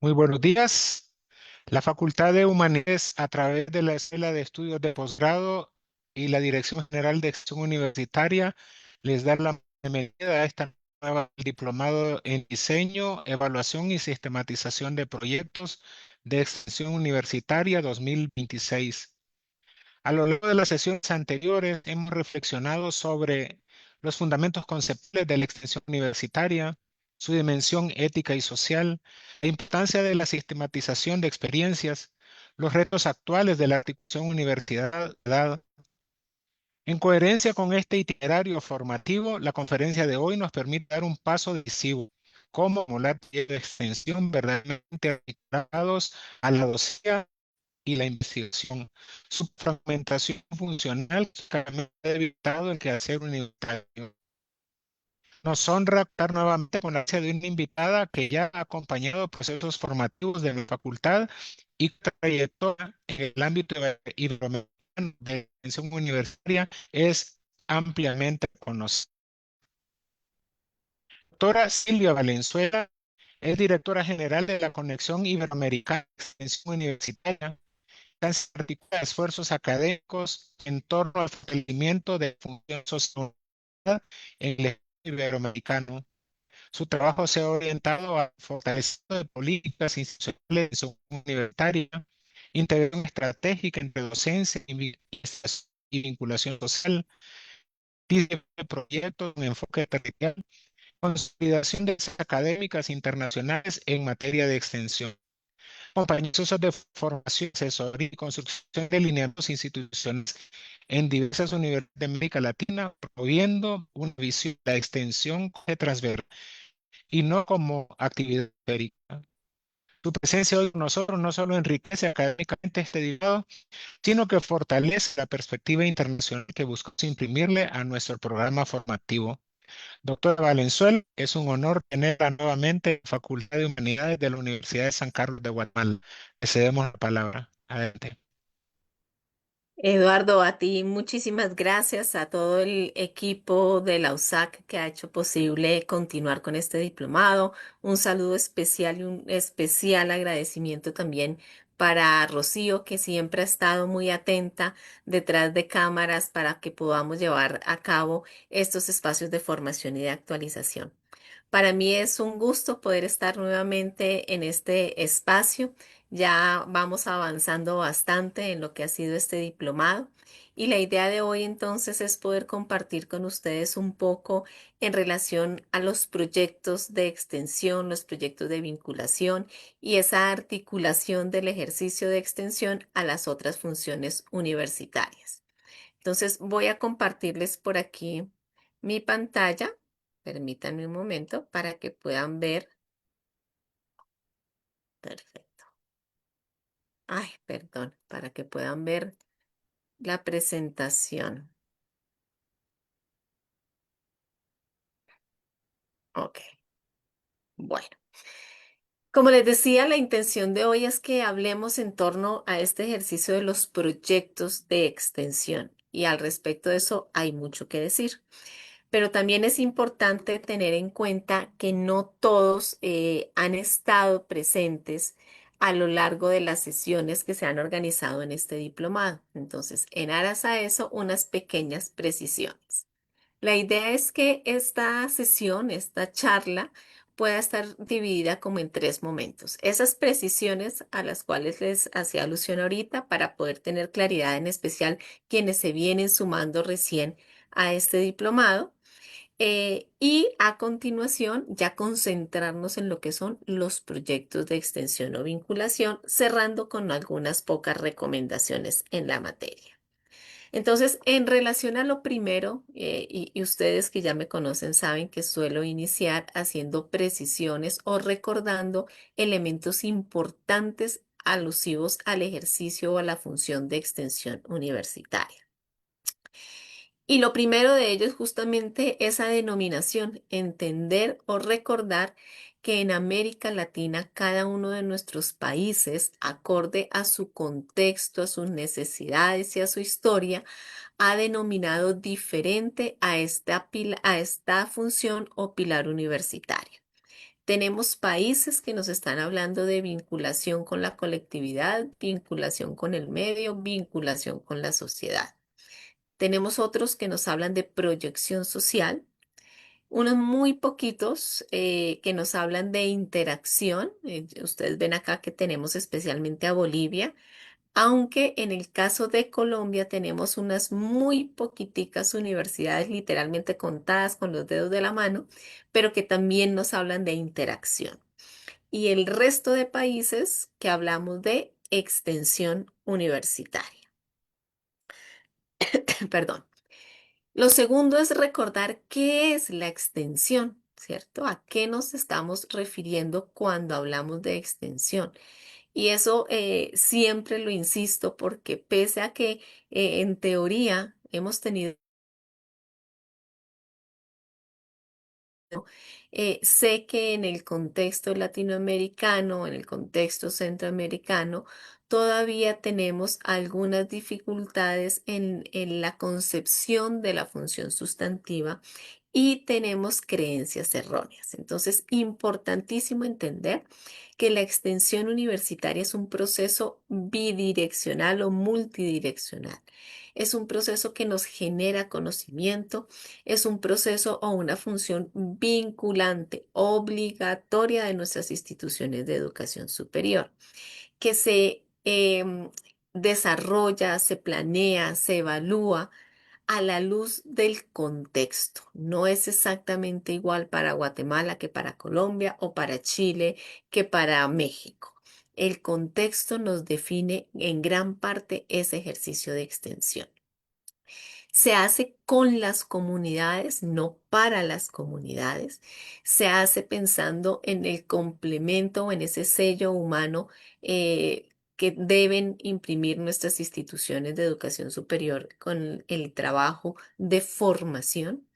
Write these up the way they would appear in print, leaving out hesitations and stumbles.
Muy buenos días. La Facultad de Humanidades, a través de la Escuela de Estudios de Posgrado y la Dirección General de Extensión Universitaria, les da la bienvenida a esta nueva diplomado en Diseño, Evaluación y Sistematización de Proyectos de Extensión Universitaria 2026. A lo largo de las sesiones anteriores hemos reflexionado sobre los fundamentos conceptuales de la extensión universitaria, su dimensión ética y social, la importancia de la sistematización de experiencias, los retos actuales de la articulación universidad. En coherencia con este itinerario formativo, la conferencia de hoy nos permite dar un paso decisivo, cómo formular proyectos de extensión verdaderamente articulados a la docencia y la investigación. Su fragmentación funcional claramente ha evitado el quehacer universitario. Nos honra estar nuevamente con la presencia de una invitada que ya ha acompañado procesos formativos de la facultad y trayectoria en el ámbito iberoamericano de la extensión universitaria es ampliamente conocida. Doctora Silvia Valenzuela es directora general de la Conexión Iberoamericana de Extensión Universitaria. Se articula esfuerzos académicos en torno al fortalecimiento de función social en el iberoamericano. Su trabajo se ha orientado al fortalecimiento de políticas institucionales de su universitaria, integración estratégica entre docencia y vinculación social, diseño de proyectos con enfoque territorial, consolidación de académicas internacionales en materia de extensión. Compañías de formación, asesoría y construcción de lineamientos institucionales en diversas universidades de América Latina, promoviendo una visión de la extensión transversal y no como actividad esférica. Tu presencia hoy con nosotros no solo enriquece académicamente este diplomado, sino que fortalece la perspectiva internacional que buscamos imprimirle a nuestro programa formativo. Doctora Valenzuela, es un honor tenerla nuevamente en la Facultad de Humanidades de la Universidad de San Carlos de Guatemala. Le cedemos la palabra. Adelante. Eduardo, a ti muchísimas gracias a todo el equipo de la USAC que ha hecho posible continuar con este diplomado. Un saludo especial y un especial agradecimiento también para Rocío, que siempre ha estado muy atenta detrás de cámaras para que podamos llevar a cabo estos espacios de formación y de actualización. Para mí es un gusto poder estar nuevamente en este espacio. Ya vamos avanzando bastante en lo que ha sido este diplomado y la idea de hoy entonces es poder compartir con ustedes un poco en relación a los proyectos de extensión, los proyectos de vinculación y esa articulación del ejercicio de extensión a las otras funciones universitarias. Entonces voy a compartirles por aquí mi pantalla. Permítanme un momento para que puedan ver. Perfecto. Ay, perdón, para que puedan ver la presentación. Ok, bueno. Como les decía, la intención de hoy es que hablemos en torno a este ejercicio de los proyectos de extensión y al respecto de eso hay mucho que decir. Pero también es importante tener en cuenta que no todos han estado presentes a lo largo de las sesiones que se han organizado en este diplomado. Entonces, en aras a eso, unas pequeñas precisiones. La idea es que esta sesión, esta charla, pueda estar dividida como en tres momentos. Esas precisiones a las cuales les hacía alusión ahorita para poder tener claridad, en especial quienes se vienen sumando recién a este diplomado. Y a continuación, ya concentrarnos en lo que son los proyectos de extensión o vinculación, cerrando con algunas pocas recomendaciones en la materia. Entonces, en relación a lo primero, y ustedes que ya me conocen saben que suelo iniciar haciendo precisiones o recordando elementos importantes alusivos al ejercicio o a la función de extensión universitaria. Y lo primero de ello es justamente esa denominación, entender o recordar que en América Latina cada uno de nuestros países, acorde a su contexto, a sus necesidades y a su historia, ha denominado diferente a esta función o pilar universitaria. Tenemos países que nos están hablando de vinculación con la colectividad, vinculación con el medio, vinculación con la sociedad. Tenemos otros que nos hablan de proyección social, unos muy poquitos que nos hablan de interacción. Ustedes ven acá que tenemos especialmente a Bolivia, aunque en el caso de Colombia tenemos unas muy poquiticas universidades, literalmente contadas con los dedos de la mano, pero que también nos hablan de interacción. Y el resto de países que hablamos de extensión universitaria. Perdón. Lo segundo es recordar qué es la extensión, ¿cierto? ¿A qué nos estamos refiriendo cuando hablamos de extensión? Y eso siempre lo insisto porque pese a que en teoría hemos tenido, sé que en el contexto latinoamericano, en el contexto centroamericano, todavía tenemos algunas dificultades en la concepción de la función sustantiva y tenemos creencias erróneas. Entonces, importantísimo entender que la extensión universitaria es un proceso bidireccional o multidireccional. Es un proceso que nos genera conocimiento, es un proceso o una función vinculante, obligatoria de nuestras instituciones de educación superior, que se desarrolla, se planea, se evalúa a la luz del contexto. No es exactamente igual para Guatemala que para Colombia o para Chile que para México. El contexto nos define en gran parte ese ejercicio de extensión. Se hace con las comunidades, no para las comunidades. Se hace pensando en el complemento o en ese sello humano que deben imprimir nuestras instituciones de educación superior con el trabajo de formación.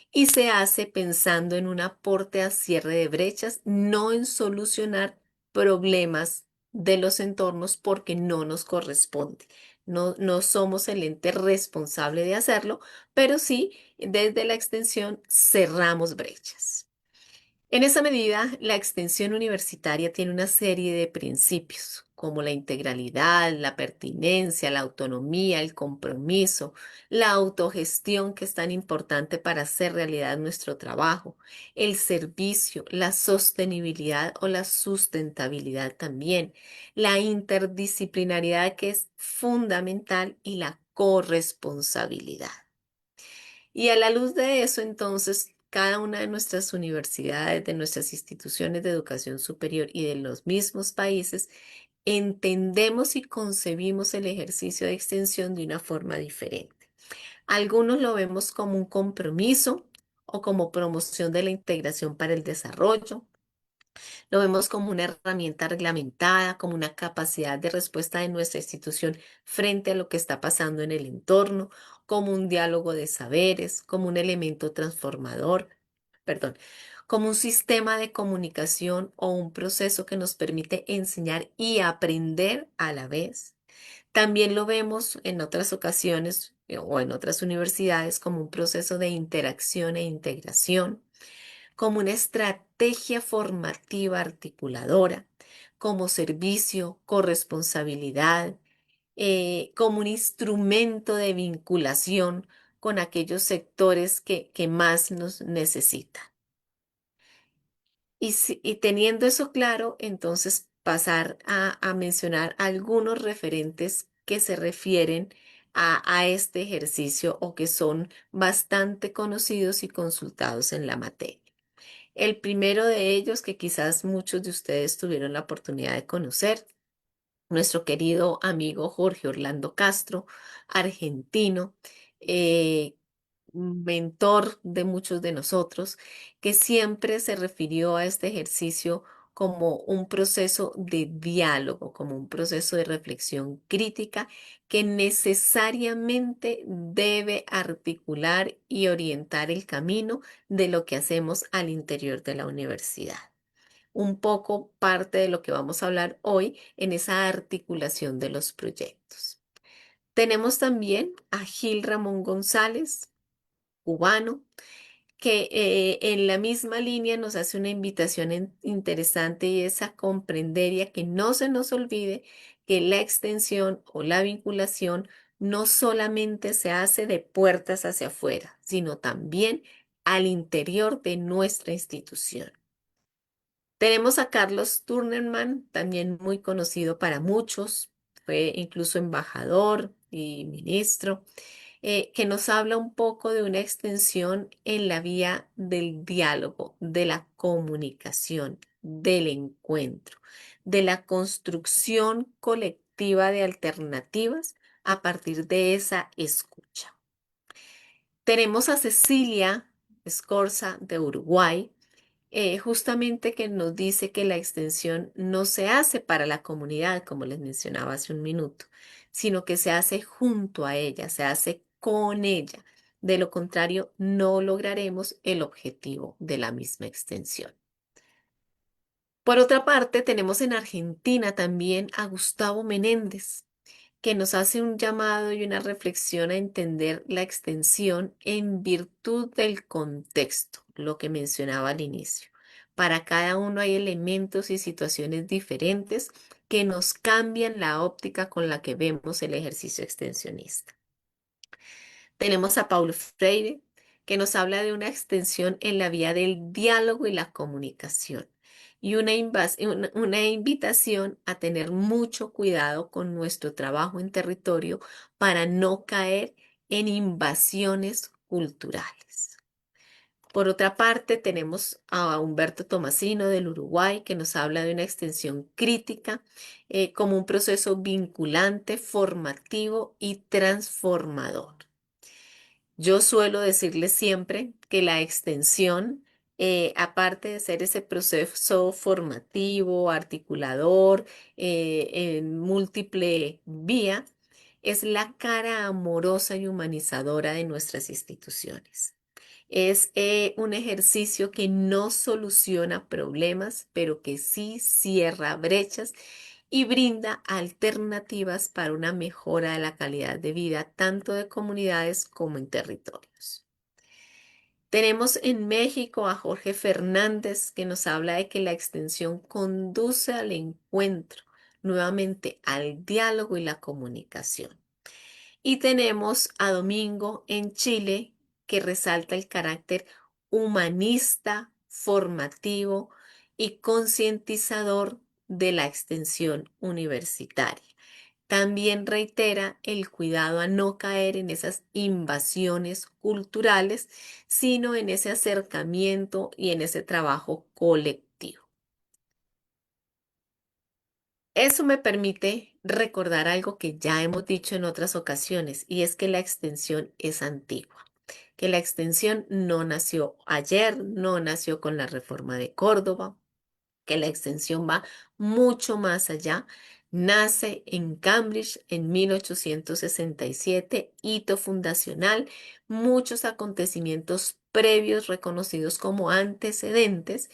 Y se hace pensando en un aporte a cierre de brechas, no en solucionar problemas de los entornos porque no nos corresponde. No, no somos el ente responsable de hacerlo, pero sí desde la extensión cerramos brechas. En esa medida, la extensión universitaria tiene una serie de principios, como la integralidad, la pertinencia, la autonomía, el compromiso, la autogestión, que es tan importante para hacer realidad nuestro trabajo, el servicio, la sostenibilidad o la sustentabilidad también, la interdisciplinariedad, que es fundamental, y la corresponsabilidad. Y a la luz de eso, entonces, cada una de nuestras universidades, de nuestras instituciones de educación superior y de los mismos países, entendemos y concebimos el ejercicio de extensión de una forma diferente. Algunos lo vemos como un compromiso o como promoción de la integración para el desarrollo. Lo vemos como una herramienta reglamentada, como una capacidad de respuesta de nuestra institución frente a lo que está pasando en el entorno, como un diálogo de saberes, como un elemento transformador, perdón, como un sistema de comunicación o un proceso que nos permite enseñar y aprender a la vez. También lo vemos en otras ocasiones o en otras universidades como un proceso de interacción e integración, como una estrategia formativa articuladora, como servicio, corresponsabilidad, como un instrumento de vinculación con aquellos sectores que más nos necesitan. Y teniendo eso claro, entonces pasar a mencionar algunos referentes que se refieren a este ejercicio o que son bastante conocidos y consultados en la materia. El primero de ellos, que quizás muchos de ustedes tuvieron la oportunidad de conocer, nuestro querido amigo Jorge Orlando Castro, argentino, eh, mentor de muchos de nosotros, que siempre se refirió a este ejercicio como un proceso de diálogo, como un proceso de reflexión crítica que necesariamente debe articular y orientar el camino de lo que hacemos al interior de la universidad. Un poco parte de lo que vamos a hablar hoy en esa articulación de los proyectos. Tenemos también a Gil Ramón González, cubano, que en la misma línea nos hace una invitación interesante y es a comprender y a que no se nos olvide que la extensión o la vinculación no solamente se hace de puertas hacia afuera, sino también al interior de nuestra institución. Tenemos a Carlos Turnerman, también muy conocido para muchos, fue incluso embajador y ministro, que nos habla un poco de una extensión en la vía del diálogo, de la comunicación, del encuentro, de la construcción colectiva de alternativas a partir de esa escucha. Tenemos a Cecilia Scorza de Uruguay, justamente que nos dice que la extensión no se hace para la comunidad, como les mencionaba hace un minuto, sino que se hace junto a ella, se hace con ella. De lo contrario, no lograremos el objetivo de la misma extensión. Por otra parte, tenemos en Argentina también a Gustavo Menéndez, que nos hace un llamado y una reflexión a entender la extensión en virtud del contexto, lo que mencionaba al inicio. Para cada uno hay elementos y situaciones diferentes que nos cambian la óptica con la que vemos el ejercicio extensionista. Tenemos a Paulo Freire, que nos habla de una extensión en la vía del diálogo y la comunicación, y una invitación a tener mucho cuidado con nuestro trabajo en territorio para no caer en invasiones culturales. Por otra parte, tenemos a Humberto Tomasino del Uruguay, que nos habla de una extensión crítica como un proceso vinculante, formativo y transformador. Yo suelo decirles siempre que la extensión, aparte de ser ese proceso formativo, articulador, en múltiple vía, es la cara amorosa y humanizadora de nuestras instituciones. Es un ejercicio que no soluciona problemas, pero que sí cierra brechas y brinda alternativas para una mejora de la calidad de vida tanto de comunidades como en territorios. Tenemos en México a Jorge Fernández que nos habla de que la extensión conduce al encuentro, nuevamente al diálogo y la comunicación. Y tenemos a Domingo en Chile que resalta el carácter humanista, formativo y concientizador de la extensión universitaria. También reitera el cuidado a no caer en esas invasiones culturales, sino en ese acercamiento y en ese trabajo colectivo. Eso me permite recordar algo que ya hemos dicho en otras ocasiones, y es que la extensión es antigua, que la extensión no nació ayer, no nació con la reforma de Córdoba, que la extensión va mucho más allá. Nace en Cambridge en 1867, hito fundacional, muchos acontecimientos previos reconocidos como antecedentes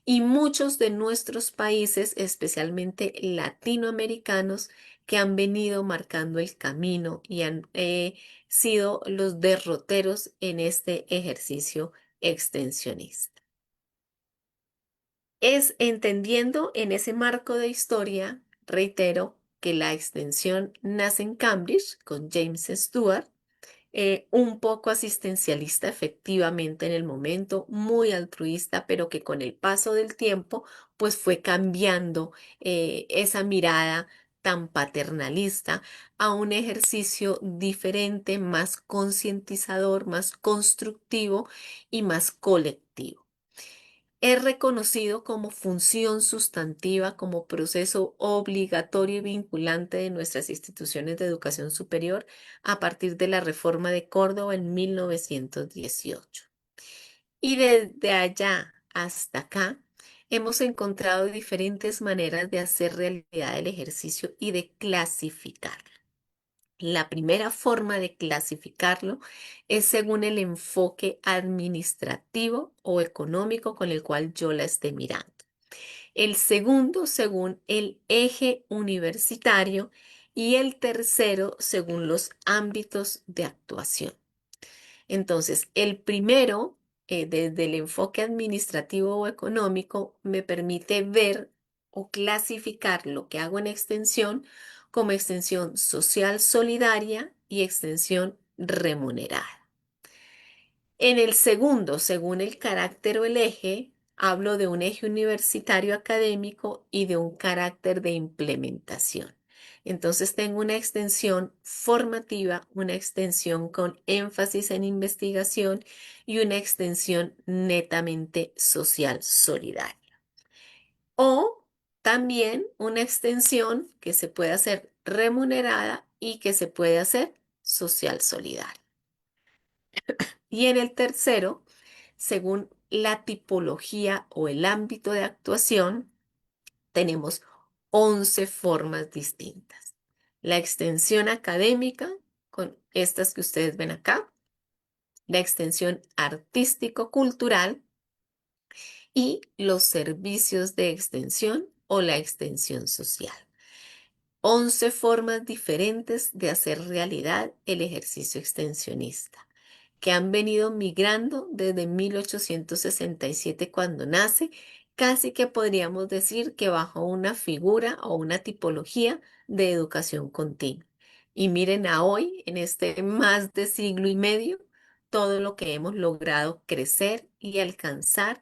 y muchos de nuestros países, especialmente latinoamericanos, que han venido marcando el camino y han sido los derroteros en este ejercicio extensionista. Es entendiendo en ese marco de historia, reitero, que la extensión nace en Cambridge con James Stewart, un poco asistencialista efectivamente en el momento, muy altruista, pero que con el paso del tiempo pues fue cambiando esa mirada tan paternalista a un ejercicio diferente, más concientizador, más constructivo y más colectivo. Es reconocido como función sustantiva, como proceso obligatorio y vinculante de nuestras instituciones de educación superior a partir de la reforma de Córdoba en 1918. Y desde allá hasta acá hemos encontrado diferentes maneras de hacer realidad el ejercicio y de clasificarlo. La primera forma de clasificarlo es según el enfoque administrativo o económico con el cual yo la esté mirando. El segundo según el eje universitario y el tercero según los ámbitos de actuación. Entonces, el primero desde el enfoque administrativo o económico, me permite ver o clasificar lo que hago en extensión como extensión social solidaria y extensión remunerada. En el segundo, según el carácter o el eje, hablo de un eje universitario académico y de un carácter de implementación. Entonces tengo una extensión formativa, una extensión con énfasis en investigación y una extensión netamente social solidaria. O también una extensión que se puede hacer remunerada y que se puede hacer social solidaria. Y en el tercero, según la tipología o el ámbito de actuación, tenemos 11 formas distintas. La extensión académica, con estas que ustedes ven acá, la extensión artístico-cultural y los servicios de extensión o la extensión social. 11 formas diferentes de hacer realidad el ejercicio extensionista, que han venido migrando desde 1867 cuando nace, casi que podríamos decir que bajo una figura o una tipología de educación continua. Y miren a hoy, en este más de siglo y medio, todo lo que hemos logrado crecer y alcanzar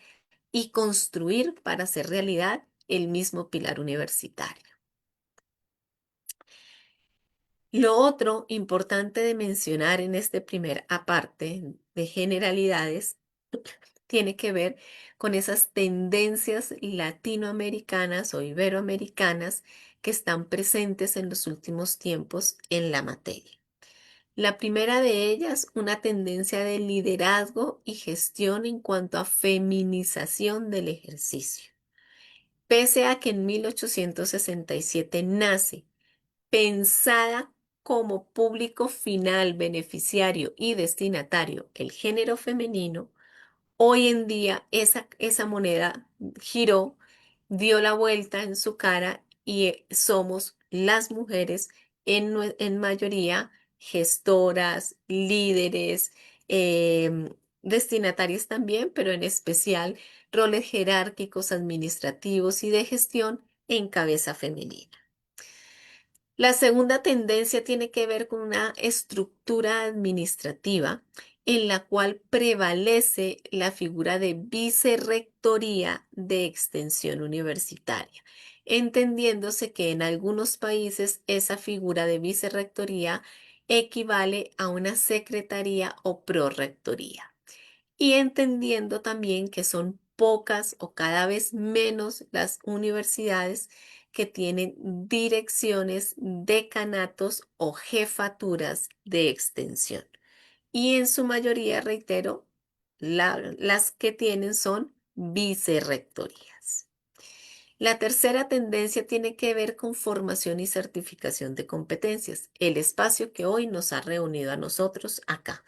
y construir para hacer realidad el mismo pilar universitario. Lo otro importante de mencionar en este primer aparte de generalidades tiene que ver con esas tendencias latinoamericanas o iberoamericanas que están presentes en los últimos tiempos en la materia. La primera de ellas, una tendencia de liderazgo y gestión en cuanto a feminización del ejercicio. Pese a que en 1867 nace pensada como público final, beneficiario y destinatario el género femenino, hoy en día esa moneda giró, dio la vuelta en su cara y somos las mujeres en mayoría gestoras, líderes, destinatarias también, pero en especial roles jerárquicos, administrativos y de gestión en cabeza femenina. La segunda tendencia tiene que ver con una estructura administrativa en la cual prevalece la figura de vicerrectoría de extensión universitaria, entendiéndose que en algunos países esa figura de vicerrectoría equivale a una secretaría o prorrectoría y entendiendo también que son pocas o cada vez menos las universidades que tienen direcciones, decanatos o jefaturas de extensión. Y en su mayoría, reitero, las que tienen son vicerrectorías. La tercera tendencia tiene que ver con formación y certificación de competencias, el espacio que hoy nos ha reunido a nosotros acá.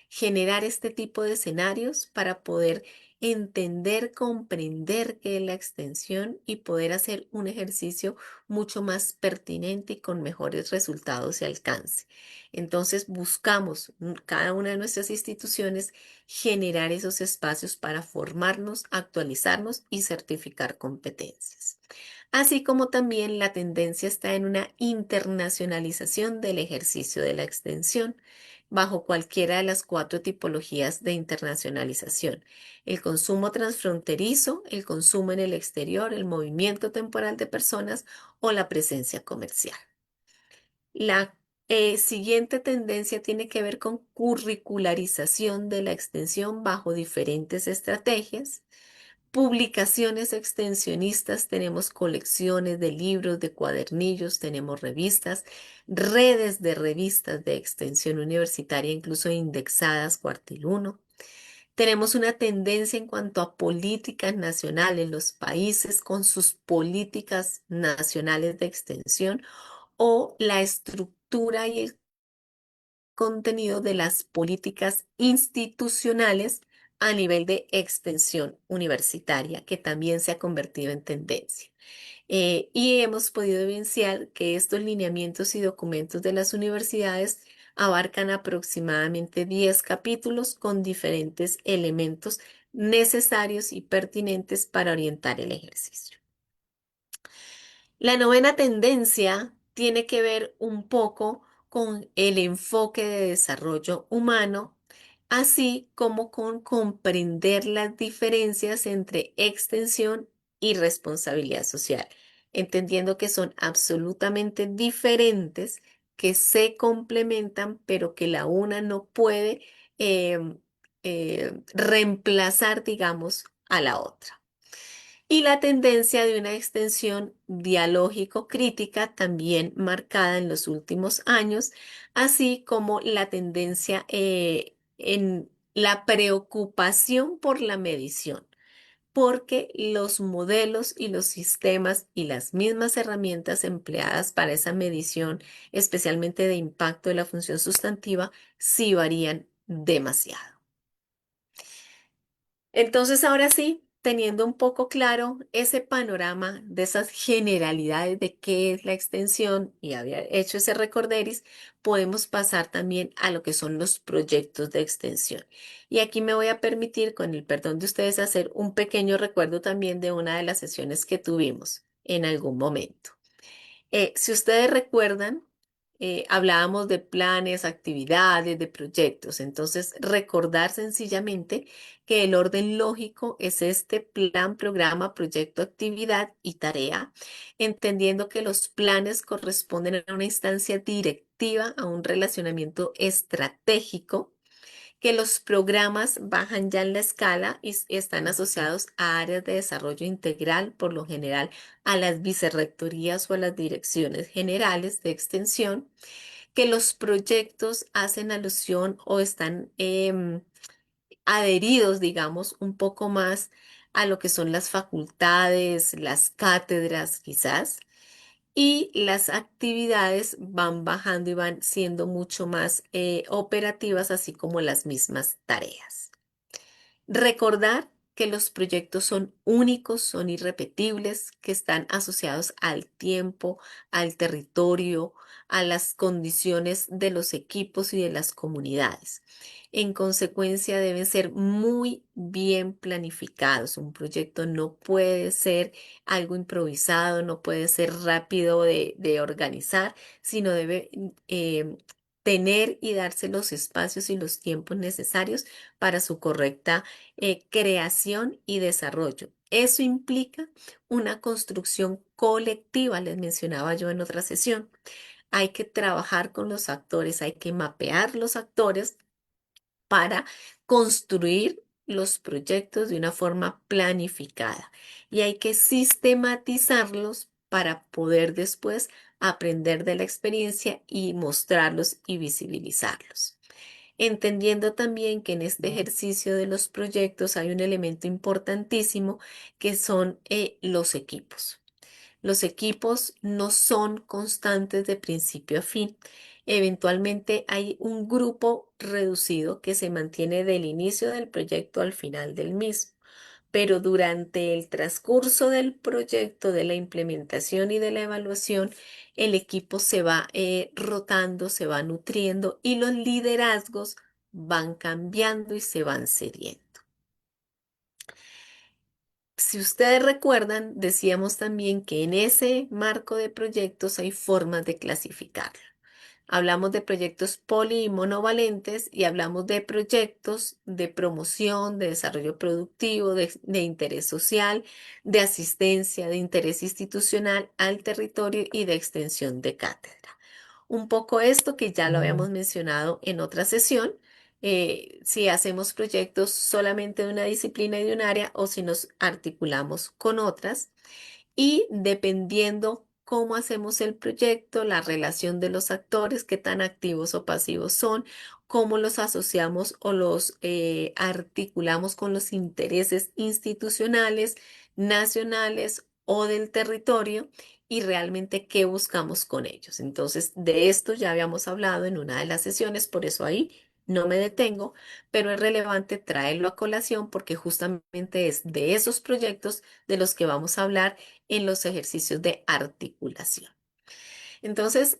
Generar este tipo de escenarios para poder entender, comprender qué es la extensión y poder hacer un ejercicio mucho más pertinente y con mejores resultados y alcance. Entonces buscamos cada una de nuestras instituciones generar esos espacios para formarnos, actualizarnos y certificar competencias. Así como también la tendencia está en una internacionalización del ejercicio de la extensión bajo cualquiera de las cuatro tipologías de internacionalización: el consumo transfronterizo, el consumo en el exterior, el movimiento temporal de personas o la presencia comercial. La siguiente tendencia tiene que ver con curricularización de la extensión bajo diferentes estrategias. Publicaciones extensionistas, tenemos colecciones de libros, de cuadernillos, tenemos revistas, redes de revistas de extensión universitaria, incluso indexadas cuartil uno. Tenemos una tendencia en cuanto a políticas nacionales, los países con sus políticas nacionales de extensión o la estructura y el contenido de las políticas institucionales a nivel de extensión universitaria, que también se ha convertido en tendencia. Y hemos podido evidenciar que estos lineamientos y documentos de las universidades abarcan aproximadamente 10 capítulos con diferentes elementos necesarios y pertinentes para orientar el ejercicio. La novena tendencia tiene que ver un poco con el enfoque de desarrollo humano, así como con comprender las diferencias entre extensión y responsabilidad social, entendiendo que son absolutamente diferentes, que se complementan, pero que la una no puede em, reemplazar, digamos, a la otra. Y la tendencia de una extensión dialógico-crítica también marcada en los últimos años, así como la tendencia en la preocupación por la medición, porque los modelos y los sistemas y las mismas herramientas empleadas para esa medición, especialmente de impacto de la función sustantiva, sí varían demasiado. Entonces, ahora sí, teniendo un poco claro ese panorama de esas generalidades de qué es la extensión y había hecho ese recorderis, podemos pasar también a lo que son los proyectos de extensión. Y aquí me voy a permitir, con el perdón de ustedes, hacer un pequeño recuerdo también de una de las sesiones que tuvimos en algún momento. Si ustedes recuerdan, hablábamos de planes, actividades, de proyectos. Entonces, recordar sencillamente que el orden lógico es este plan, programa, proyecto, actividad y tarea, entendiendo que los planes corresponden a una instancia directiva, a un relacionamiento estratégico, que los programas bajan ya en la escala y están asociados a áreas de desarrollo integral, por lo general a las vicerrectorías o a las direcciones generales de extensión, que los proyectos hacen alusión o están adheridos, digamos, un poco más a lo que son las facultades, las cátedras quizás, y las actividades van bajando y van siendo mucho más operativas, así como las mismas tareas. Recordar que los proyectos son únicos, son irrepetibles, que están asociados al tiempo, al territorio, a las condiciones de los equipos y de las comunidades. En consecuencia, deben ser muy bien planificados. Un proyecto no puede ser algo improvisado, no puede ser rápido de organizar, sino debe tener y darse los espacios y los tiempos necesarios para su correcta creación y desarrollo. Eso implica una construcción colectiva, les mencionaba yo en otra sesión. Hay que trabajar con los actores, hay que mapear los actores para construir los proyectos de una forma planificada y hay que sistematizarlos para poder después aprender de la experiencia y mostrarlos y visibilizarlos. Entendiendo también que en este ejercicio de los proyectos hay un elemento importantísimo que son los equipos. Los equipos no son constantes de principio a fin. Eventualmente hay un grupo reducido que se mantiene del inicio del proyecto al final del mismo, pero durante el transcurso del proyecto, de la implementación y de la evaluación, el equipo se va rotando, se va nutriendo y los liderazgos van cambiando y se van cediendo. Si ustedes recuerdan, decíamos también que en ese marco de proyectos hay formas de clasificarlo. Hablamos de proyectos poli y monovalentes y hablamos de proyectos de promoción, de desarrollo productivo, de interés social, de asistencia, de interés institucional al territorio y de extensión de cátedra. Un poco esto que ya lo habíamos mencionado en otra sesión, si hacemos proyectos solamente de una disciplina y de un área o si nos articulamos con otras y dependiendo cómo hacemos el proyecto, la relación de los actores, qué tan activos o pasivos son, cómo los asociamos o los articulamos con los intereses institucionales, nacionales o del territorio y realmente qué buscamos con ellos. Entonces, de esto ya habíamos hablado en una de las sesiones, por eso ahí no me detengo, pero es relevante traerlo a colación porque justamente es de esos proyectos de los que vamos a hablar en los ejercicios de articulación. Entonces,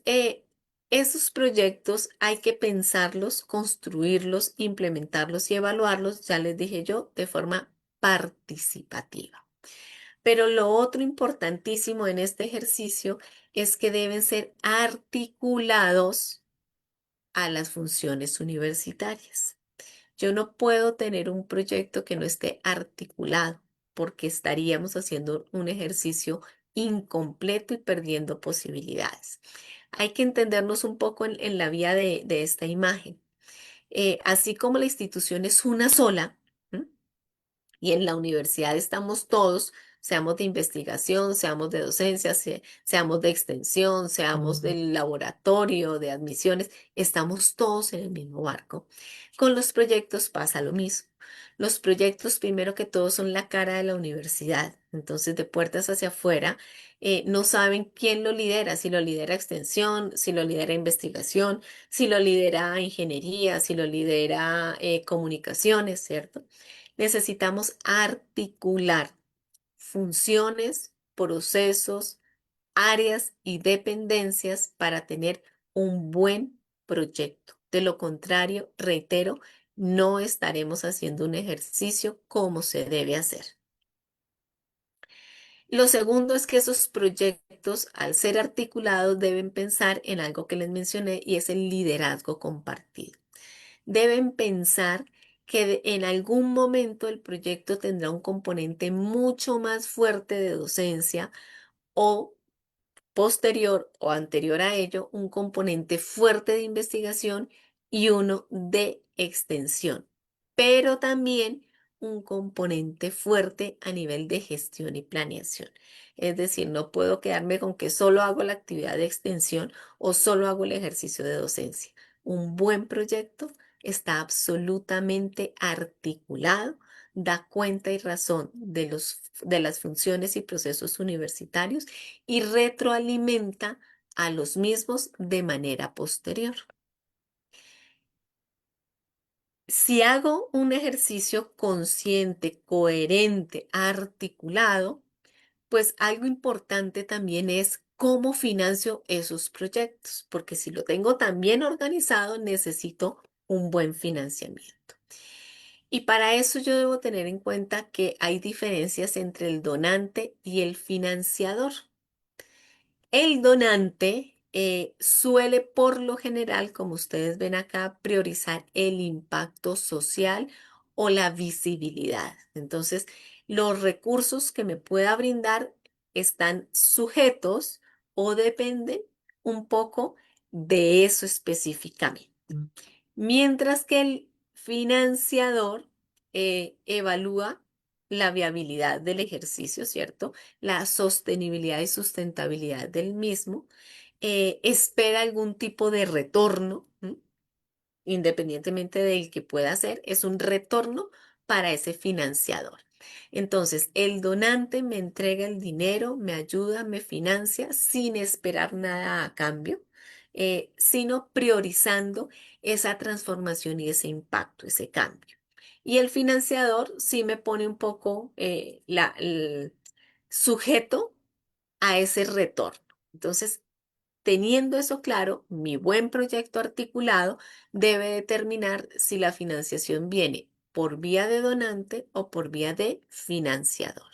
Esos proyectos hay que pensarlos, construirlos, implementarlos y evaluarlos, ya les dije yo, de forma participativa. Pero lo otro importantísimo en este ejercicio es que deben ser articulados a las funciones universitarias. Yo no puedo tener un proyecto que no esté articulado porque estaríamos haciendo un ejercicio incompleto y perdiendo posibilidades. Hay que entendernos un poco en la vía de esta imagen. Así como la institución es una sola, ¿m? Y en la universidad estamos todos, seamos de investigación, seamos de docencia, seamos de extensión, seamos del laboratorio, de admisiones, estamos todos en el mismo barco. Con los proyectos pasa lo mismo. Los proyectos, primero que todo, son la cara de la universidad. Entonces, de puertas hacia afuera, no saben quién lo lidera, si lo lidera extensión, si lo lidera investigación, si lo lidera ingeniería, si lo lidera comunicaciones, ¿cierto? Necesitamos articular funciones, procesos, áreas y dependencias para tener un buen proyecto. De lo contrario, reitero, no estaremos haciendo un ejercicio como se debe hacer. Lo segundo es que esos proyectos, al ser articulados, deben pensar en algo que les mencioné y es el liderazgo compartido. Deben pensar que en algún momento el proyecto tendrá un componente mucho más fuerte de docencia o posterior o anterior a ello un componente fuerte de investigación y uno de extensión, pero también un componente fuerte a nivel de gestión y planeación. Es decir, no puedo quedarme con que solo hago la actividad de extensión o solo hago el ejercicio de docencia. Un buen proyecto está absolutamente articulado, da cuenta y razón de las funciones y procesos universitarios y retroalimenta a los mismos de manera posterior. Si hago un ejercicio consciente, coherente, articulado, pues algo importante también es cómo financio esos proyectos, porque si lo tengo tan bien organizado, necesito un buen financiamiento. Y para eso yo debo tener en cuenta que hay diferencias entre el donante y el financiador. El donante suele por lo general, como ustedes ven acá, priorizar el impacto social o la visibilidad. Entonces, los recursos que me pueda brindar están sujetos o dependen un poco de eso específicamente. Mientras que el financiador evalúa la viabilidad del ejercicio, ¿cierto? La sostenibilidad y sustentabilidad del mismo, espera algún tipo de retorno, ¿m? Independientemente del que pueda hacer, es un retorno para ese financiador. Entonces, el donante me entrega el dinero, me ayuda, me financia sin esperar nada a cambio, sino priorizando esa transformación y ese impacto, ese cambio. Y el financiador sí me pone un poco el sujeto a ese retorno. Entonces, teniendo eso claro, mi buen proyecto articulado debe determinar si la financiación viene por vía de donante o por vía de financiador.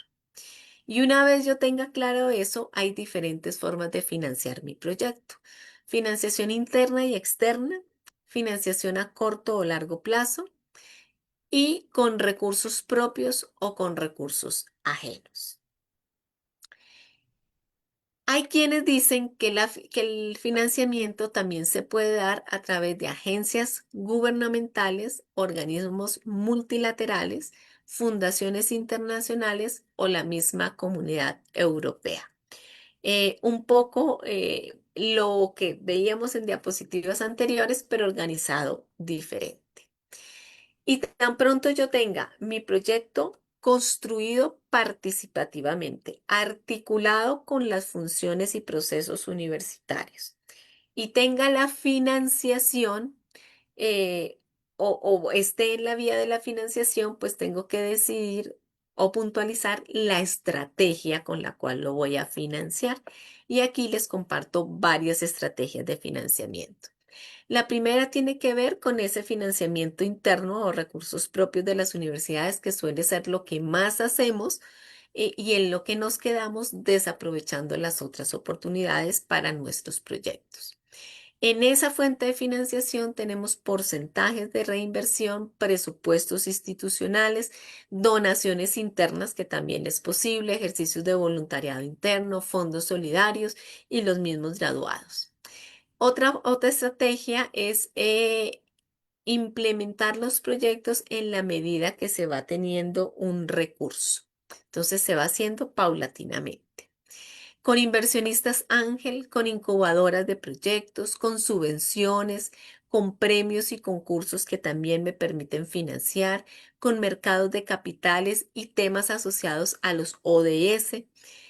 Y una vez yo tenga claro eso, hay diferentes formas de financiar mi proyecto. Financiación interna y externa, financiación a corto o largo plazo y con recursos propios o con recursos ajenos. Hay quienes dicen que, que el financiamiento también se puede dar a través de agencias gubernamentales, organismos multilaterales, fundaciones internacionales o la misma comunidad europea. Un poco lo que veíamos en diapositivas anteriores, pero organizado diferente. Y tan pronto yo tenga mi proyecto construido participativamente, articulado con las funciones y procesos universitarios, y tenga la financiación eh, o esté en la vía de la financiación, pues tengo que decidir o puntualizar la estrategia con la cual lo voy a financiar. Y aquí les comparto varias estrategias de financiamiento. La primera tiene que ver con ese financiamiento interno o recursos propios de las universidades, que suele ser lo que más hacemos y en lo que nos quedamos desaprovechando las otras oportunidades para nuestros proyectos. En esa fuente de financiación tenemos porcentajes de reinversión, presupuestos institucionales, donaciones internas, que también es posible, ejercicios de voluntariado interno, fondos solidarios y los mismos graduados. Otra estrategia es implementar los proyectos en la medida que se va teniendo un recurso. Entonces se va haciendo paulatinamente con inversionistas ángel, con incubadoras de proyectos, con subvenciones, con premios y concursos que también me permiten financiar, con mercados de capitales y temas asociados a los ODS,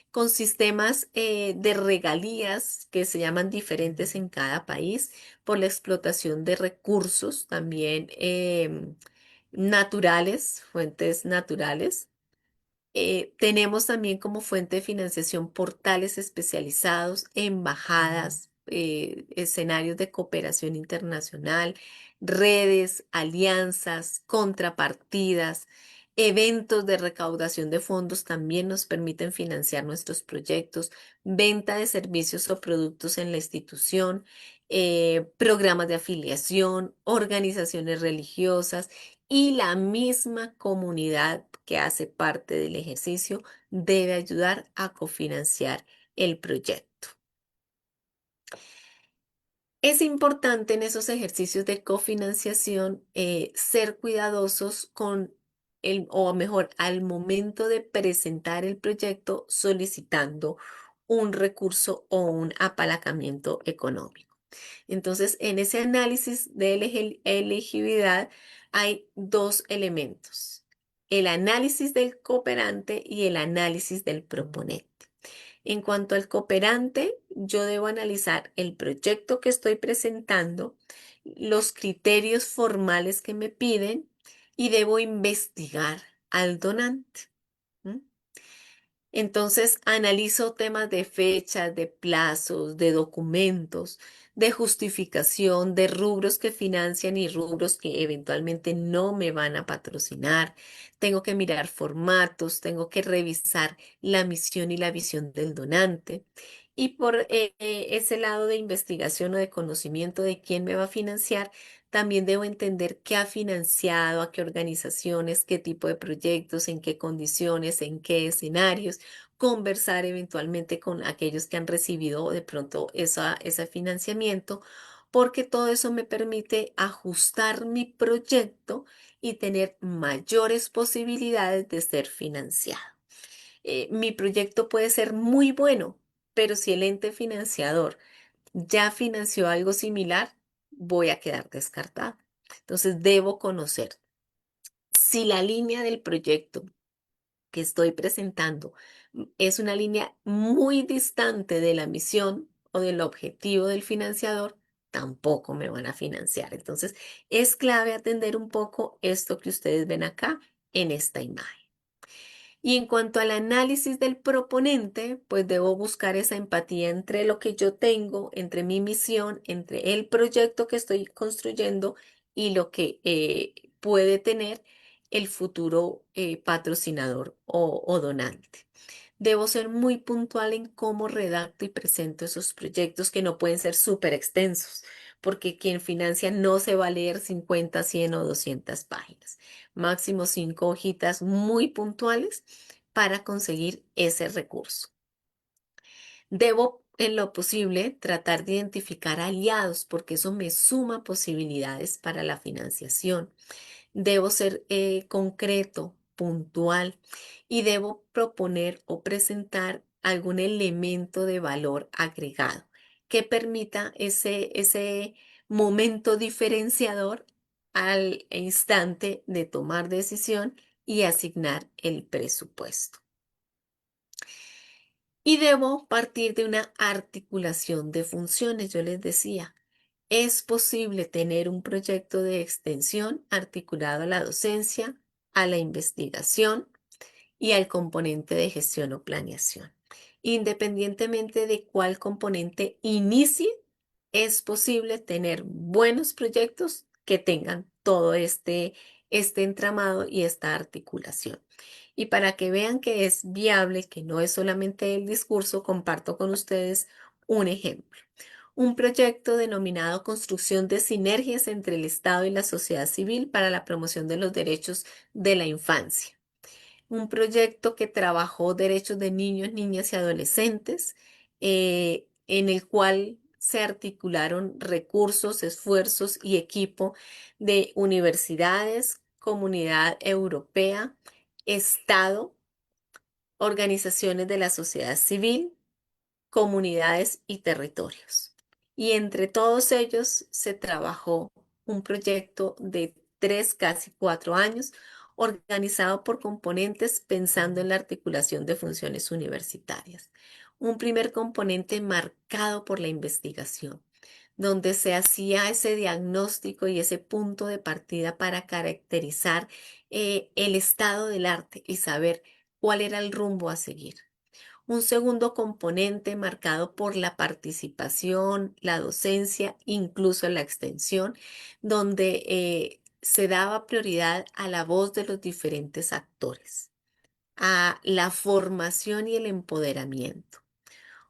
con sistemas de regalías que se llaman diferentes en cada país por la explotación de recursos también naturales, fuentes naturales. Tenemos también como fuente de financiación portales especializados, embajadas, escenarios de cooperación internacional, redes, alianzas, contrapartidas, eventos de recaudación de fondos también nos permiten financiar nuestros proyectos, venta de servicios o productos en la institución, programas de afiliación, organizaciones religiosas y la misma comunidad que hace parte del ejercicio debe ayudar a cofinanciar el proyecto. Es importante en esos ejercicios de cofinanciación ser cuidadosos con o mejor, al momento de presentar el proyecto solicitando un recurso o un apalancamiento económico. Entonces, en ese análisis de elegibilidad hay dos elementos: el análisis del cooperante y el análisis del proponente. En cuanto al cooperante, yo debo analizar el proyecto que estoy presentando, los criterios formales que me piden y debo investigar al donante. ¿M? Entonces, analizo temas de fechas, de plazos, de documentos, de justificación, de rubros que financian y rubros que eventualmente no me van a patrocinar. Tengo que mirar formatos, tengo que revisar la misión y la visión del donante. Y por ese lado de investigación o de conocimiento de quién me va a financiar, también debo entender qué ha financiado, a qué organizaciones, qué tipo de proyectos, en qué condiciones, en qué escenarios, conversar eventualmente con aquellos que han recibido de pronto ese financiamiento, porque todo eso me permite ajustar mi proyecto y tener mayores posibilidades de ser financiado. Mi proyecto puede ser muy bueno, pero si el ente financiador ya financió algo similar, voy a quedar descartado. Entonces, debo conocer si la línea del proyecto que estoy presentando es una línea muy distante de la misión o del objetivo del financiador, tampoco me van a financiar. Entonces, es clave atender un poco esto que ustedes ven acá en esta imagen. Y en cuanto al análisis del proponente, pues debo buscar esa empatía entre lo que yo tengo, entre mi misión, entre el proyecto que estoy construyendo y lo que puede tener el futuro patrocinador o donante. Debo ser muy puntual en cómo redacto y presento esos proyectos, que no pueden ser súper extensos, porque quien financia no se va a leer 50, 100 o 200 páginas. Máximo 5 hojitas muy puntuales para conseguir ese recurso. Debo, en lo posible, tratar de identificar aliados, porque eso me suma posibilidades para la financiación. Debo ser concreto, puntual, y debo proponer o presentar algún elemento de valor agregado que permita ese momento diferenciador al instante de tomar decisión y asignar el presupuesto. Y debo partir de una articulación de funciones. Yo les decía, es posible tener un proyecto de extensión articulado a la docencia, a la investigación y al componente de gestión o planeación. Independientemente de cuál componente inicie, es posible tener buenos proyectos que tengan todo este entramado y esta articulación. Y para que vean que es viable, que no es solamente el discurso, comparto con ustedes un ejemplo. Un proyecto denominado Construcción de sinergias entre el Estado y la sociedad civil para la promoción de los derechos de la infancia. Un proyecto que trabajó derechos de niños, niñas y adolescentes, en el cual se articularon recursos, esfuerzos y equipo de universidades, Comunidad Europea, Estado, organizaciones de la sociedad civil, comunidades y territorios. Y entre todos ellos se trabajó un proyecto de 3, casi 4 años, organizado por componentes pensando en la articulación de funciones universitarias. Un primer componente marcado por la investigación, donde se hacía ese diagnóstico y ese punto de partida para caracterizar el estado del arte y saber cuál era el rumbo a seguir. Un segundo componente marcado por la participación, la docencia, incluso la extensión, donde se daba prioridad a la voz de los diferentes actores, a la formación y el empoderamiento.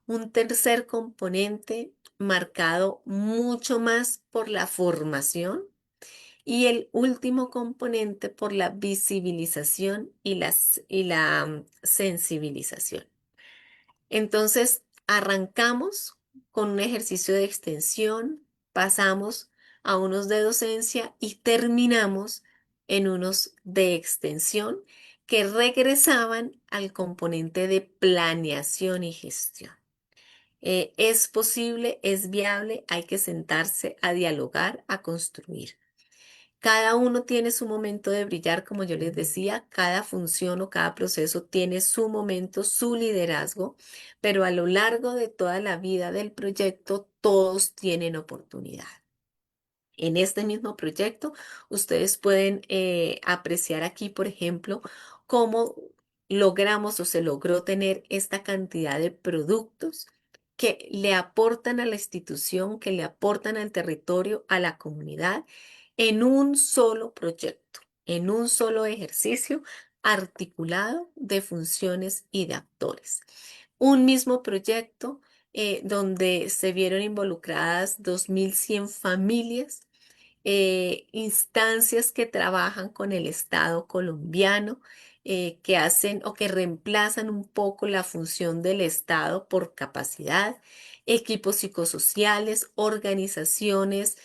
Un tercer componente marcado mucho más por la formación y el último componente por la visibilización y la sensibilización. Entonces, arrancamos con un ejercicio de extensión, pasamos a unos de docencia y terminamos en unos de extensión que regresaban al componente de planeación y gestión. Es posible, es viable, hay que sentarse a dialogar, a construir. Cada uno tiene su momento de brillar, como yo les decía, cada función o cada proceso tiene su momento, su liderazgo, pero a lo largo de toda la vida del proyecto, todos tienen oportunidad. En este mismo proyecto, ustedes pueden apreciar aquí, por ejemplo, cómo logramos o se logró tener esta cantidad de productos que le aportan a la institución, que le aportan al territorio, a la comunidad, en un solo proyecto, en un solo ejercicio articulado de funciones y de actores. Un mismo proyecto donde se vieron involucradas 2.100 familias, instancias que trabajan con el Estado colombiano, que hacen o que reemplazan un poco la función del Estado por capacidad, equipos psicosociales, organizaciones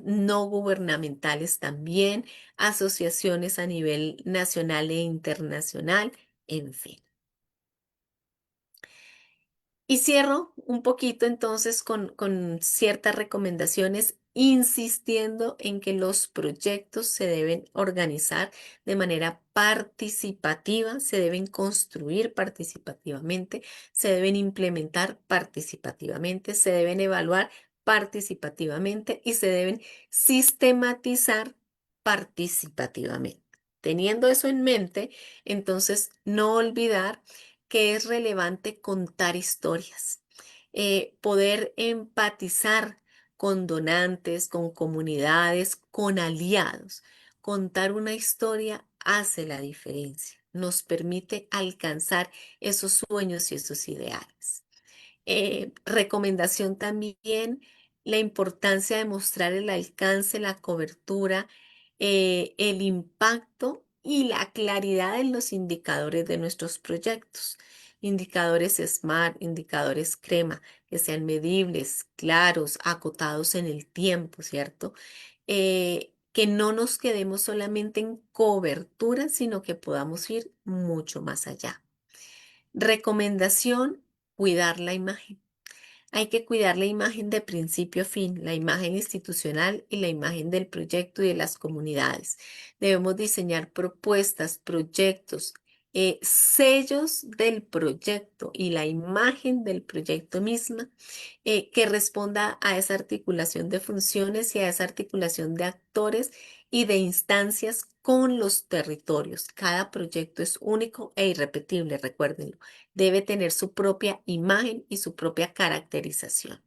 no gubernamentales también, asociaciones a nivel nacional e internacional, en fin. Y cierro un poquito entonces con ciertas recomendaciones, insistiendo en que los proyectos se deben organizar de manera participativa, se deben construir participativamente, se deben implementar participativamente, se deben evaluar participativamente y se deben sistematizar participativamente. Teniendo eso en mente, entonces no olvidar que es relevante contar historias, poder empatizar con donantes, con comunidades, con aliados. Contar una historia hace la diferencia, nos permite alcanzar esos sueños y esos ideales. Recomendación también, la importancia de mostrar el alcance, la cobertura, el impacto y la claridad en los indicadores de nuestros proyectos. Indicadores SMART, indicadores CREMA, que sean medibles, claros, acotados en el tiempo, ¿cierto? Que no nos quedemos solamente en cobertura, sino que podamos ir mucho más allá. Recomendación, cuidar la imagen. Hay que cuidar la imagen de principio a fin, la imagen institucional y la imagen del proyecto y de las comunidades. Debemos diseñar propuestas, proyectos, sellos del proyecto y la imagen del proyecto misma que responda a esa articulación de funciones y a esa articulación de actores y de instancias con los territorios. Cada proyecto es único e irrepetible, recuérdenlo. Debe tener su propia imagen y su propia caracterización.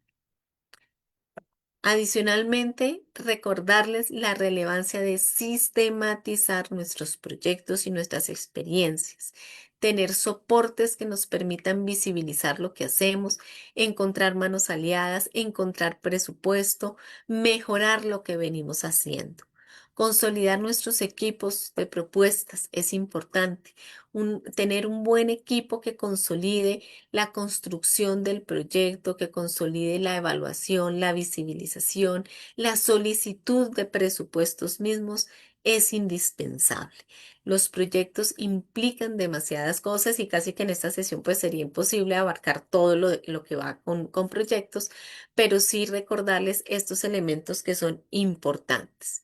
Adicionalmente, recordarles la relevancia de sistematizar nuestros proyectos y nuestras experiencias, tener soportes que nos permitan visibilizar lo que hacemos, encontrar manos aliadas, encontrar presupuesto, mejorar lo que venimos haciendo. Consolidar nuestros equipos de propuestas es importante. Tener un buen equipo que consolide la construcción del proyecto, que consolide la evaluación, la visibilización, la solicitud de presupuestos mismos es indispensable. Los proyectos implican demasiadas cosas y casi que en esta sesión pues sería imposible abarcar todo lo que va con proyectos, pero sí recordarles estos elementos que son importantes.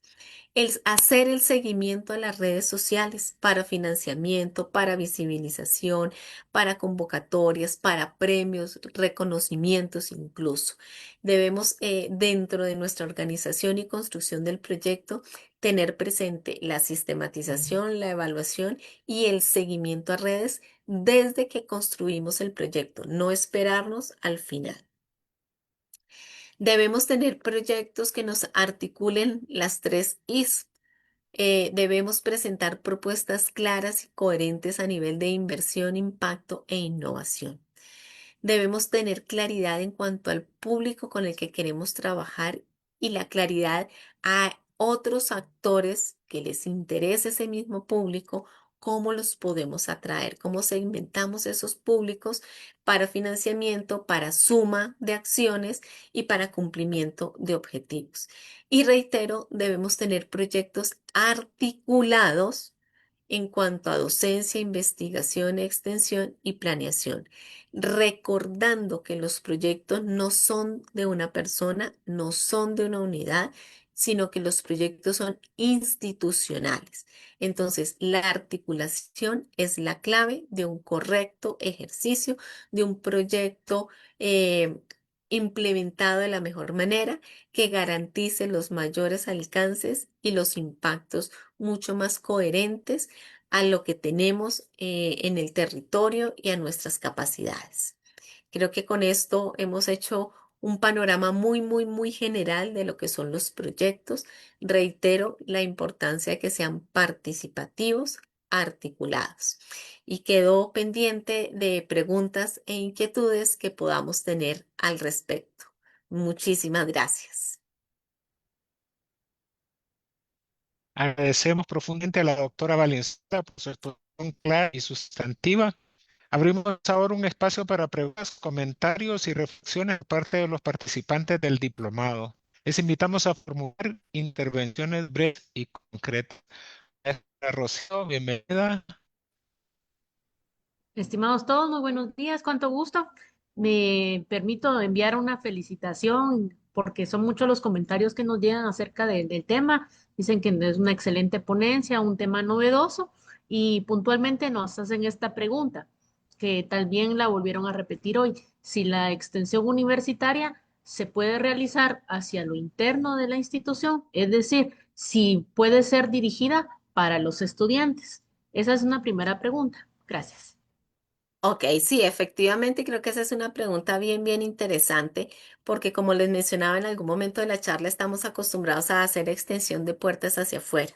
Hacer el seguimiento a las redes sociales para financiamiento, para visibilización, para convocatorias, para premios, reconocimientos incluso. Debemos, dentro de nuestra organización y construcción del proyecto, tener presente la sistematización, la evaluación y el seguimiento a redes desde que construimos el proyecto, no esperarnos al final. Debemos tener proyectos que nos articulen las tres Is. Debemos presentar propuestas claras y coherentes a nivel de inversión, impacto e innovación. Debemos tener claridad en cuanto al público con el que queremos trabajar y la claridad a otros actores que les interese ese mismo público, cómo los podemos atraer, cómo segmentamos esos públicos para financiamiento, para suma de acciones y para cumplimiento de objetivos. Y reitero, debemos tener proyectos articulados en cuanto a docencia, investigación, extensión y planeación, recordando que los proyectos no son de una persona, no son de una unidad, sino que los proyectos son institucionales. Entonces, la articulación es la clave de un correcto ejercicio, de un proyecto implementado de la mejor manera que garantice los mayores alcances y los impactos mucho más coherentes a lo que tenemos en el territorio y a nuestras capacidades. Creo que con esto hemos hecho un panorama muy, muy, muy general de lo que son los proyectos. Reitero la importancia de que sean participativos, articulados. Y quedo pendiente de preguntas e inquietudes que podamos tener al respecto. Muchísimas gracias. Agradecemos profundamente a la doctora Valenciana por su exposición clara y sustantiva. Abrimos ahora un espacio para preguntas, comentarios y reflexiones por parte de los participantes del diplomado. Les invitamos a formular intervenciones breves y concretas. Maestra Rocío, bienvenida. Estimados todos, muy buenos días, cuánto gusto. Me permito enviar una felicitación porque son muchos los comentarios que nos llegan acerca del tema. Dicen que es una excelente ponencia, un tema novedoso y puntualmente nos hacen esta pregunta, que también la volvieron a repetir hoy. Si la extensión universitaria se puede realizar hacia lo interno de la institución, es decir, si puede ser dirigida para los estudiantes. Esa es una primera pregunta. Gracias. Ok, sí, efectivamente creo que esa es una pregunta bien, bien interesante, porque como les mencionaba en algún momento de la charla, estamos acostumbrados a hacer extensión de puertas hacia afuera,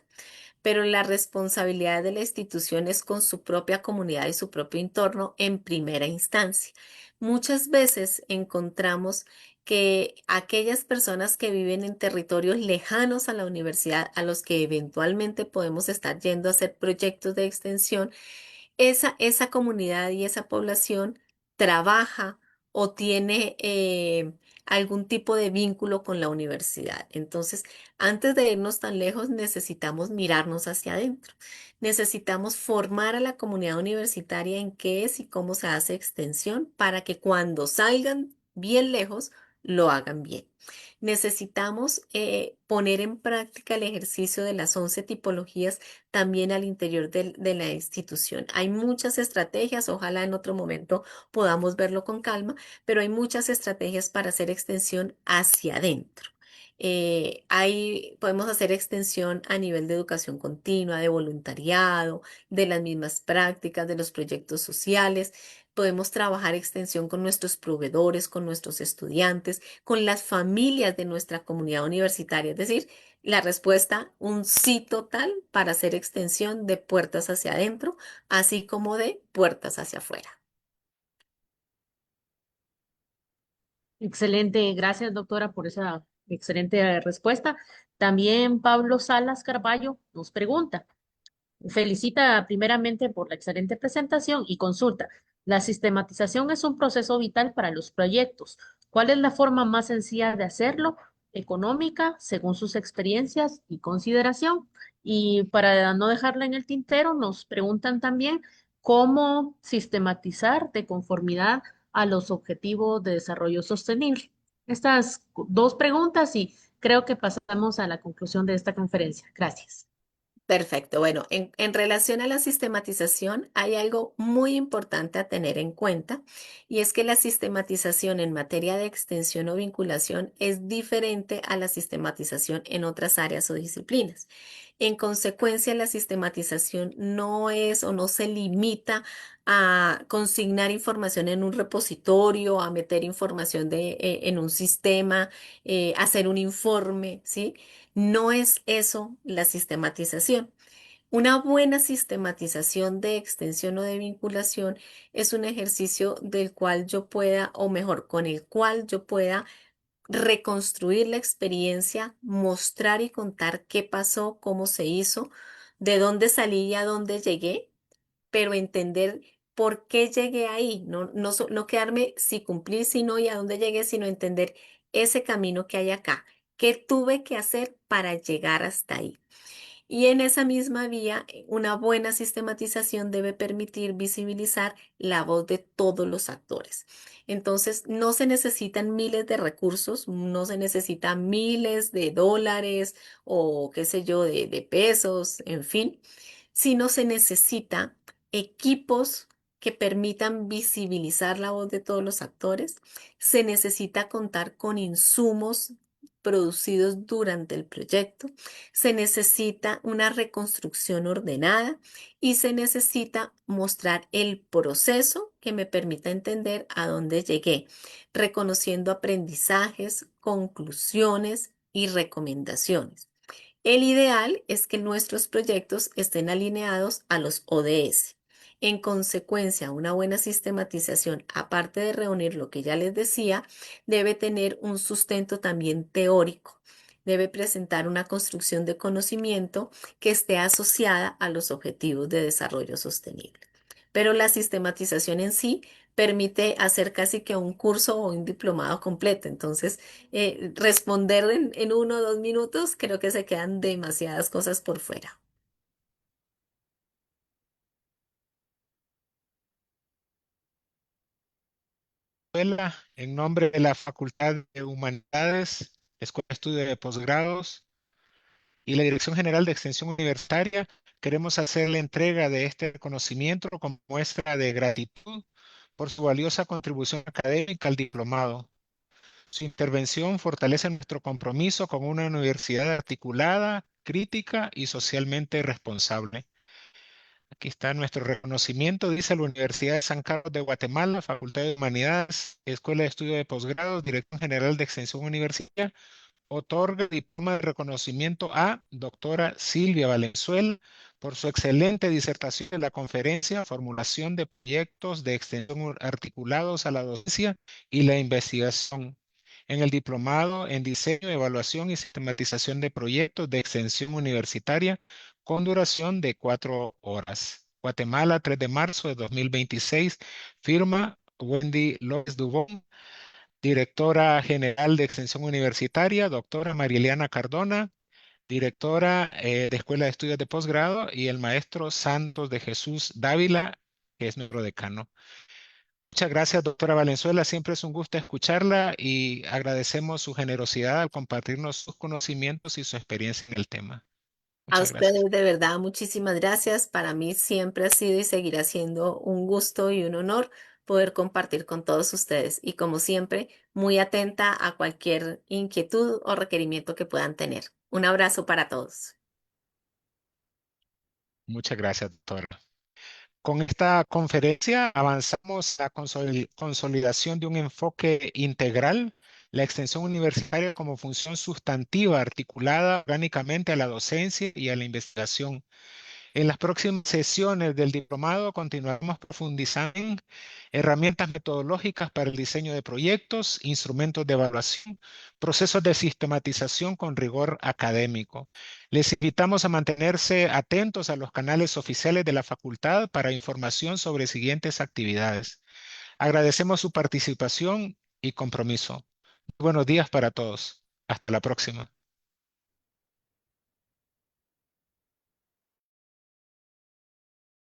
pero la responsabilidad de la institución es con su propia comunidad y su propio entorno en primera instancia. Muchas veces encontramos que aquellas personas que viven en territorios lejanos a la universidad, a los que eventualmente podemos estar yendo a hacer proyectos de extensión, esa comunidad y esa población trabaja o tiene algún tipo de vínculo con la universidad. Entonces, antes de irnos tan lejos, necesitamos mirarnos hacia adentro. Necesitamos formar a la comunidad universitaria en qué es y cómo se hace extensión para que cuando salgan bien lejos, lo hagan bien. Necesitamos poner en práctica el ejercicio de las 11 tipologías también al interior de la institución. Hay muchas estrategias, ojalá en otro momento podamos verlo con calma, pero hay muchas estrategias para hacer extensión hacia adentro. Podemos hacer extensión a nivel de educación continua, de voluntariado, de las mismas prácticas, de los proyectos sociales. Podemos trabajar extensión con nuestros proveedores, con nuestros estudiantes, con las familias de nuestra comunidad universitaria. Es decir, la respuesta, un sí total para hacer extensión de puertas hacia adentro, así como de puertas hacia afuera. Excelente, gracias doctora por esa excelente respuesta. También Pablo Salas Carballo nos pregunta. Felicita primeramente por la excelente presentación y consulta. La sistematización es un proceso vital para los proyectos. ¿Cuál es la forma más sencilla de hacerlo? Económica, según sus experiencias y consideración. Y para no dejarla en el tintero, nos preguntan también cómo sistematizar de conformidad a los objetivos de desarrollo sostenible. Estas dos preguntas y creo que pasamos a la conclusión de esta conferencia. Gracias. Perfecto. Bueno, en relación a la sistematización, hay algo muy importante a tener en cuenta y es que la sistematización en materia de extensión o vinculación es diferente a la sistematización en otras áreas o disciplinas. En consecuencia, la sistematización no es o no se limita a consignar información en un repositorio, a meter información en un sistema, hacer un informe, ¿sí? No es eso la sistematización. Una buena sistematización de extensión o de vinculación es un ejercicio del cual yo pueda, o mejor, con el cual yo pueda reconstruir la experiencia, mostrar y contar qué pasó, cómo se hizo, de dónde salí y a dónde llegué, pero entender por qué llegué ahí, no quedarme si cumplí, si no y a dónde llegué, sino entender ese camino que hay acá, qué tuve que hacer para llegar hasta ahí. Y en esa misma vía, una buena sistematización debe permitir visibilizar la voz de todos los actores. Entonces, no se necesitan miles de recursos, no se necesitan miles de dólares o qué sé yo, de pesos, en fin, sino se necesita equipos que permitan visibilizar la voz de todos los actores. Se necesita contar con insumos producidos durante el proyecto. Se necesita una reconstrucción ordenada y se necesita mostrar el proceso que me permita entender a dónde llegué, reconociendo aprendizajes, conclusiones y recomendaciones. El ideal es que nuestros proyectos estén alineados a los ODS. En consecuencia, una buena sistematización, aparte de reunir lo que ya les decía, debe tener un sustento también teórico. Debe presentar una construcción de conocimiento que esté asociada a los objetivos de desarrollo sostenible. Pero la sistematización en sí permite hacer casi que un curso o un diplomado completo. Entonces, responder en 1 o 2 minutos, creo que se quedan demasiadas cosas por fuera. Escuela, en nombre de la Facultad de Humanidades, Escuela de Estudio de Posgrados y la Dirección General de Extensión Universitaria, queremos hacer la entrega de este reconocimiento como muestra de gratitud por su valiosa contribución académica al diplomado. Su intervención fortalece nuestro compromiso con una universidad articulada, crítica y socialmente responsable. Aquí está nuestro reconocimiento, dice la Universidad de San Carlos de Guatemala, Facultad de Humanidades, Escuela de Estudio de Posgrados, Dirección General de Extensión Universitaria, otorga el diploma de reconocimiento a doctora Silvia Valenzuela por su excelente disertación en la conferencia Formulación de proyectos de extensión articulados a la docencia y la investigación en el diplomado en diseño, evaluación y sistematización de proyectos de extensión universitaria con duración de 4 horas. Guatemala, 3 de marzo de 2026. Firma Wendy López Dubón, directora general de Extensión Universitaria, doctora Marieliana Cardona, directora de Escuela de Estudios de Posgrado, y el maestro Santos de Jesús Dávila, que es nuestro decano. Muchas gracias, doctora Valenzuela. Siempre es un gusto escucharla y agradecemos su generosidad al compartirnos sus conocimientos y su experiencia en el tema. A Muchas ustedes gracias. de verdad, muchísimas gracias. Para mí siempre ha sido y seguirá siendo un gusto y un honor poder compartir con todos ustedes. Y como siempre, muy atenta a cualquier inquietud o requerimiento que puedan tener. Un abrazo para todos. Muchas gracias, doctora. Con esta conferencia avanzamos a la consolidación de un enfoque integral, la extensión universitaria como función sustantiva articulada orgánicamente a la docencia y a la investigación. En las próximas sesiones del diplomado continuaremos profundizando en herramientas metodológicas para el diseño de proyectos, instrumentos de evaluación, procesos de sistematización con rigor académico. Les invitamos a mantenerse atentos a los canales oficiales de la facultad para información sobre siguientes actividades. Agradecemos su participación y compromiso. Buenos días para todos. Hasta la próxima.